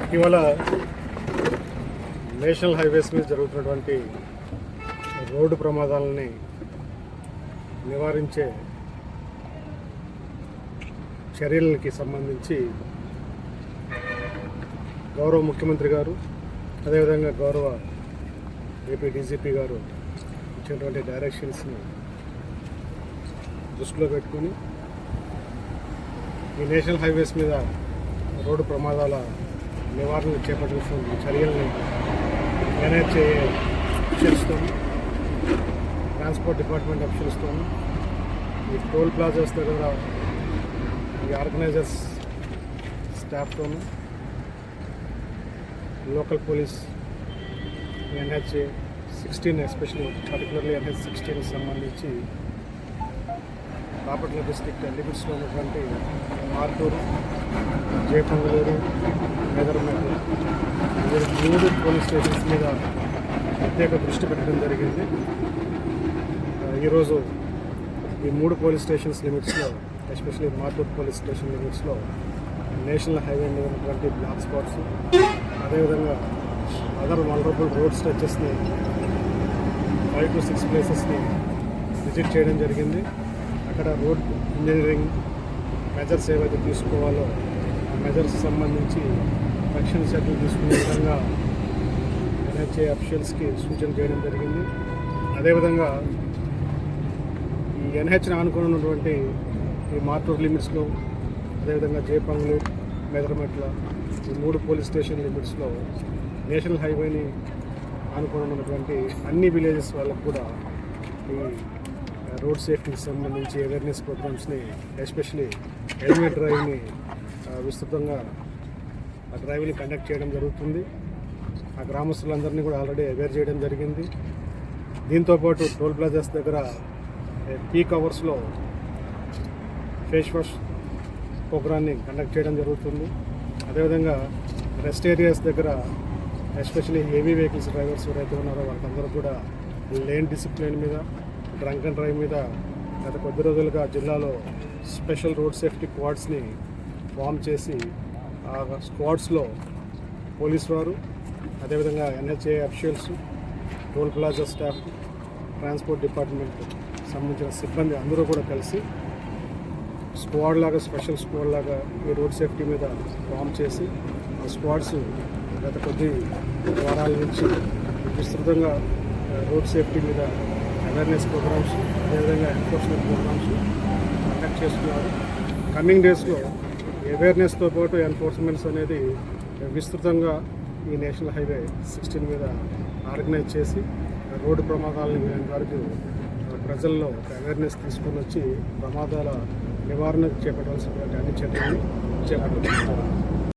ఇటీవల national highways మీద జరుగుతున్నటువంటి రోడ్డు ప్రమాదాలని నివారించే చర్యలకి సంబంధించి గౌరవ ముఖ్యమంత్రి గారు అదేవిధంగా గౌరవ ఏపీ డీజీపీ గారు ఇచ్చినటువంటి డైరెక్షన్స్ని దృష్టిలో పెట్టుకుని ఈ నేషనల్ హైవేస్ మీద రోడ్డు ప్రమాదాల నివారణకు చేపట్టిన చర్యల్ని మేనేజ్ చేయే అఫీషియల్స్తో ట్రాన్స్పోర్ట్ డిపార్ట్మెంట్ అఫీషియల్స్తో ఈ టోల్ ప్లాజాస్ దగ్గర ఈ ఆర్గనైజర్స్ స్టాఫ్తో local police NH-16 especially particularly NH-16 సంబంధించి బాపట్ల డిస్ట్రిక్ట్ లిమిట్స్లో ఉన్నటువంటి మార్టూరు, జయపంగళూరు, మెదర్మెట్ల ఈ 3 పోలీస్ స్టేషన్స్ మీద ప్రత్యేక దృష్టి పెట్టడం జరిగింది. ఈరోజు ఈ 3 పోలీస్ స్టేషన్స్ లిమిట్స్లో ఎస్పెషల్లీ మార్టూరు పోలీస్ స్టేషన్ లిమిట్స్లో నేషనల్ హైవే మీద ఉన్నటువంటి బ్లాక్ స్పాట్స్ అదేవిధంగా అదర్ వల్నరబుల్ రోడ్ స్ట్రెచెస్ని 5 to 6 ప్లేసెస్ని విజిట్ చేయడం జరిగింది. అక్కడ రోడ్ ఇంజనీరింగ్ మెజర్స్ ఏవైతే తీసుకోవాలో ఆ మెజర్స్ సంబంధించి రక్షణ చర్యలు తీసుకునే విధంగా NHA అఫీషియల్స్కి సూచన చేయడం జరిగింది. అదేవిధంగా ఈ NHని ఆనుకుని ఉన్నటువంటి ఈ మార్టూర్ లిమిట్స్లో అదేవిధంగా జయపంగళూరు, మెదర్మెట్ల ఈ 3 పోలీస్ స్టేషన్ లిమిట్స్లో నేషనల్ హైవేని ఆనుకుని ఉన్నటువంటి అన్ని విలేజెస్ వాళ్ళకు కూడా ఈ రోడ్ సేఫ్టీకి సంబంధించి అవేర్నెస్ ప్రోగ్రామ్స్ని ఎస్పెషలీ హెల్మెట్ డ్రైవ్ని విస్తృతంగా ఆ డ్రైవ్ని కండక్ట్ చేయడం జరుగుతుంది. ఆ గ్రామస్తులందరినీ కూడా ఆల్రెడీ అవేర్ చేయడం జరిగింది. దీంతోపాటు టోల్ ప్లాజాస్ దగ్గర పీక్ అవర్స్లో ఫేస్ వాష్ ప్రోగ్రామ్ని కండక్ట్ చేయడం జరుగుతుంది. అదేవిధంగా రెస్ట్ ఏరియాస్ దగ్గర ఎస్పెషలీ హెవీ వెహికల్స్ డ్రైవర్స్ ఎవరైతే ఉన్నారో వాళ్ళందరూ కూడా లేన్ డిసిప్లిన్ మీద, డ్రంక్ అండ్ డ్రైవ్ మీద గత కొద్ది రోజులుగా జిల్లాలో స్పెషల్ రోడ్ సేఫ్టీ స్క్వాడ్స్ని ఫామ్ చేసి ఆ స్క్వాడ్స్లో పోలీస్ వారు అదేవిధంగా NHA officials, toll plaza staff, transport department సంబంధించిన సిబ్బంది అందరూ కూడా కలిసి స్క్వాడ్ లాగా స్పెషల్ స్క్వాడ్ లాగా ఈ రోడ్ సేఫ్టీ మీద ఫామ్ చేసి ఆ స్క్వాడ్స్ గత కొద్ది వారాల నుంచి విస్తృతంగా రోడ్ సేఫ్టీ మీద అవేర్నెస్ ప్రోగ్రామ్స్ అదేవిధంగా ఎన్ఫోర్స్మెంట్ ప్రోగ్రామ్స్ కండక్ట్ చేస్తున్నారు. కమింగ్ డేస్లో అవేర్నెస్తో పాటు ఎన్ఫోర్స్మెంట్స్ అనేది విస్తృతంగా ఈ నేషనల్ హైవే 16 మీద ఆర్గనైజ్ చేసి రోడ్డు ప్రమాదాలను వీలైన వరకు ప్రజల్లో ఒక అవేర్నెస్ తీసుకొని వచ్చి ప్రమాదాల నివారణకు చేపట్టాల్సినటువంటి అన్ని చర్యలను చేపట్టారు.